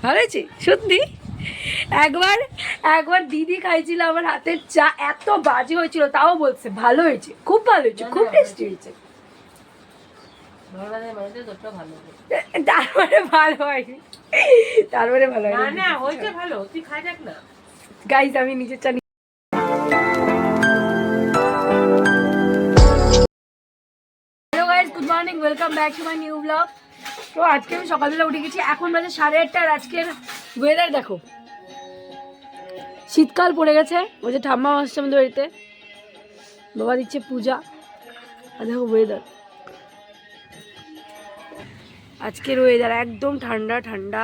ভালো হয়েছে সত্যি। একবার একবার দিদি খাইছিল আমার হাতের চা, এত বাজে হয়েছিল তাও বলছে ভালো হয়েছে, খুব ভালো হয়েছে, খুব টেস্টি হয়েছে। তারপরে ভালো হয়নি, তারপরে ভালো হয়নি। না হয়েছে ভালো, তুই খাই দেখ না। গাইস আমি নিজের চা। Hello guys, good morning, welcome back to my new blog. তো আজকে আমি সকালবেলা উঠে গেছি, এখন বাজে 8:30। আর আজকের ওয়েদার দেখো, শীতকাল পড়ে গেছে। ওই যে ঠাম্মা আসছে আমাদের বাড়িতে, বাবা দিচ্ছে পূজা। আর দেখো ওয়েদার, আজকের ওয়েদার একদম ঠান্ডা ঠান্ডা।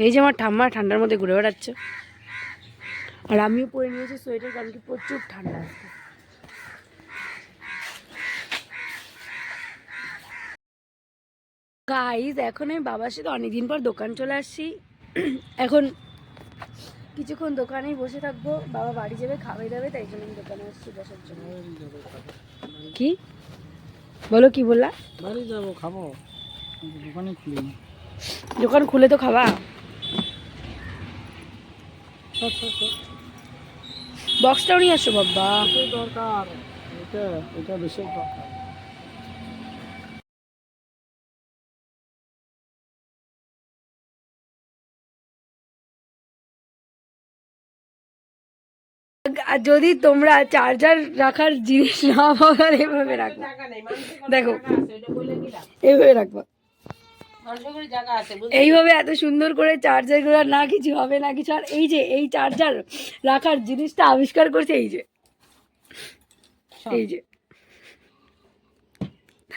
এই যে আমার ঠাম্মা ঠান্ডার মধ্যে ঘুরে বেড়াচ্ছে, আর আমিও পরে নিয়েছি সোয়েটার, কারণ কি প্রচুর ঠান্ডা আজকে। গাইজ এখন আমি বাবার সাথে অনেকদিন পর দোকান চলে আসছি। এখন কিছুক্ষণ দোকানেই বসে থাকবো, বাবা বাড়ি যাবে, খাওয়াই দাবে, তাই জন্য আমি দোকানে আসছি বসার জন্য। কি বলো, কি বললা? বাড়ি যাবো, খাবো, দোকানে খুলি। দোকান খুলে তো খাবা। বক্সটাও নিয়ে আসো বাবা। দরকার, এটা এটা বেশি দরকার। আর যদি তোমরা চার্জার রাখার জিনিস না পাও তাহলে এইভাবে রাখবো, দেখো এইভাবে রাখবো, এইভাবে এত সুন্দর করে চার্জার গুলো, না কিছু হবে না কিছু। আর এই যে এই চার্জার রাখার জিনিসটা আবিষ্কার করছে এই যে, এই যে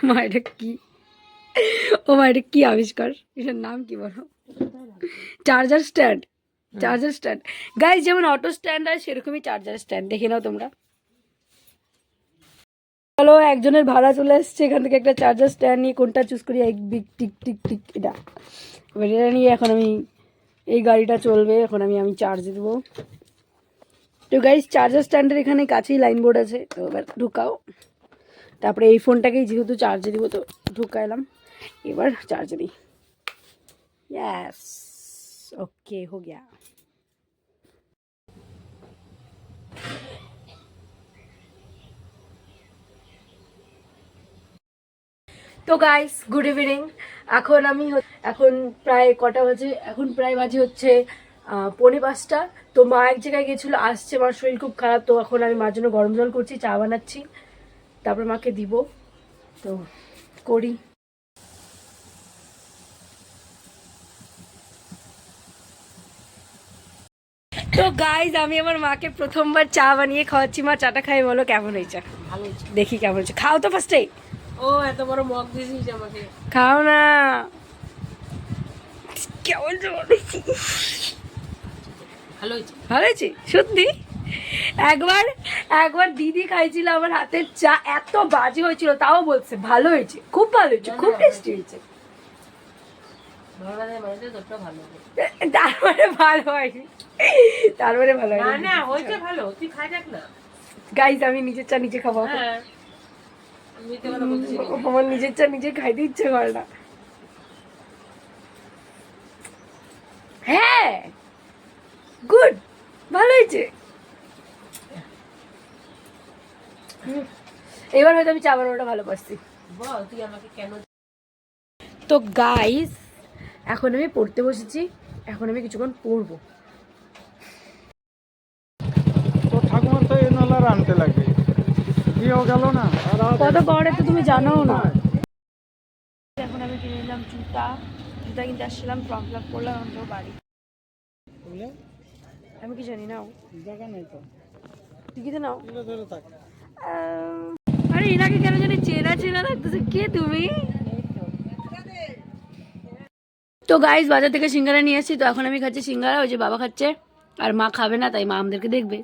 মা, এটা কি? ও মা, এটা কি আবিষ্কার? এটার নাম কি বলো? Charger stand. Charger stand guys, যেমন অটো স্ট্যান্ড হয় সেরকমই চার্জার স্ট্যান্ড, দেখে নাও তোমরা। চলো, একজনের ভাড়া চলে এসছে, এখান থেকে একটা চার্জার স্ট্যান্ড নিয়ে কোনটা চুজ করি? এক বিগ টিক টিক টিক, এটা। এবার এটা নিয়ে এখন আমি, এই গাড়িটা চলবে, এখন আমি চার্জ দেবো। তো গাইস, চার্জার স্ট্যান্ডের এখানে কাছেই লাইন বোর্ড আছে, তো এবার ঢুকাও। তারপরে এই ফোনটাকেই যেহেতু চার্জে দিব, তো ঢুকাইলাম, এবার চার্জে দিই। यस, ओके हो गया। তো গাইস, গুড ইভিনিং। এখন প্রায় কটা বাজে? এখন প্রায় বাজে হচ্ছে 4:45। তো মা এক জায়গায় গেছিলো, আসছে, মার শরীর খুব খারাপ। তো এখন আমি মার জন্য গরম জল করছি, চা বানাচ্ছি, তারপর মাকে দিব। তো করি। তো গাইজ আমি আমার মাকে প্রথমবার চা বানিয়ে খাওয়াচ্ছি। মা, চাটা খাই, বলো কেমন হয়েছে? ভালো হয়েছে। দেখি কেমন হয়েছে, খাও তো ফার্স্টে। ও এত বড় মগ দিয়েছিস আমাকে, খাও না। কেমন ভালো হয়েছে? ভালো হয়েছে সত্যি। একবার একবার দিদি খাইছিল আমার হাতের চা, এত বাজে হয়েছিল তাও বলছে ভালো হয়েছে, খুব ভালো হয়েছে, খুব টেস্টি হয়েছে। তারপরে ভালো হয়নি, তারপরে ভালো হয়নি। না হয়েছে ভালো, তুই খাই দেখ না। গাইস আমি নিজের চা নিজে খাবো, আমার নিজের চা নিজে খাইতে ইচ্ছে করে না। হ্যাঁ গুড, ভালো হয়েছে। এবার হয়তো আমি চা বানানোটা ভালো পারছি। বল তুই আমাকে কেন। তো গাইস এখন আমি পড়তে বসেছি, এখন আমি কিছুক্ষণ পড়বো। তো ঠাকুমার তো এই নলার আনতে লাগে, দিয়েও গেল না। কত পড়ে তো তুমি জানো না। এখন আমি কিনে নিলাম জুতা, জুতা কিনতে আসছিলাম, ফর্ম ফিল আপ করলাম, আমি তো বাড়ি। আমি কি জানি না, জায়গা নেই তো, টিকিতে নাও। ধরে থাক। আরে এনাকে কেন জানি চেনা চেনা লাগতেছে, কে তুমি? তো গাইস বাজার থেকে সিঙ্গারা নিয়ে এসেছি, তো এখন আমি খাচ্ছি সিঙ্গারা, ওই যে বাবা খাচ্ছে, আর মা খাবে না, তাই মা আমাদেরকে দেখবে।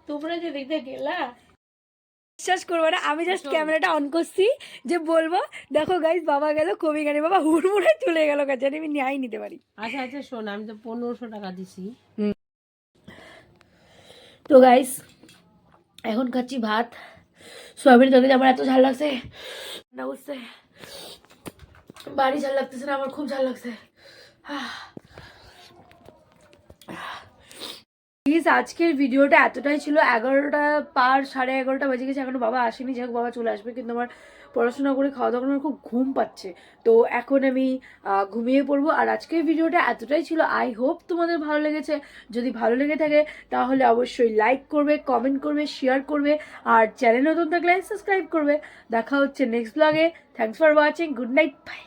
তোমরা যে দেখতে গেলা, বিশ্বাস করবো না, আমি জাস্ট ক্যামেরাটা অন করছি যে বলবো দেখো গাইস বাবা গেল কবি গানে, বাবা হুড়মুড়ে চলে গেল, কাছে আমি নিয়েই নিতে পারি। আচ্ছা আচ্ছা শোন, আমি তো 1500 টাকা দিছি। তো গাইস এখন খাচ্ছি ভাত, সোয়াবিন তরকারি আমার এত ঝাল লাগছে না বুঝতে, বাড়ি ঝাল লাগতেছে না, আমার খুব ঝাল লাগছে। প্লিজ আজকের ভিডিওটা এতটাই ছিল। 11টা পার 11:30 বেজে গেছে, এখনো বাবা আসেনি। যাই হোক বাবা চলে আসবে, কিন্তু আমার পড়াশোনা করে খাওয়া দাওয়া করে আমার খুব ঘুম পাচ্ছে, তো এখন আমি ঘুমিয়ে পড়বো। আর আজকের ভিডিওটা এতটাই ছিল, আই হোপ তোমাদের ভালো লেগেছে। যদি ভালো লেগে থাকে তাহলে অবশ্যই লাইক করবে, কমেন্ট করবে, শেয়ার করবে, আর চ্যানেল নতুন থাকলে সাবস্ক্রাইব করবে। দেখা হচ্ছে নেক্সট ব্লগে। Thanks for watching, good night, by.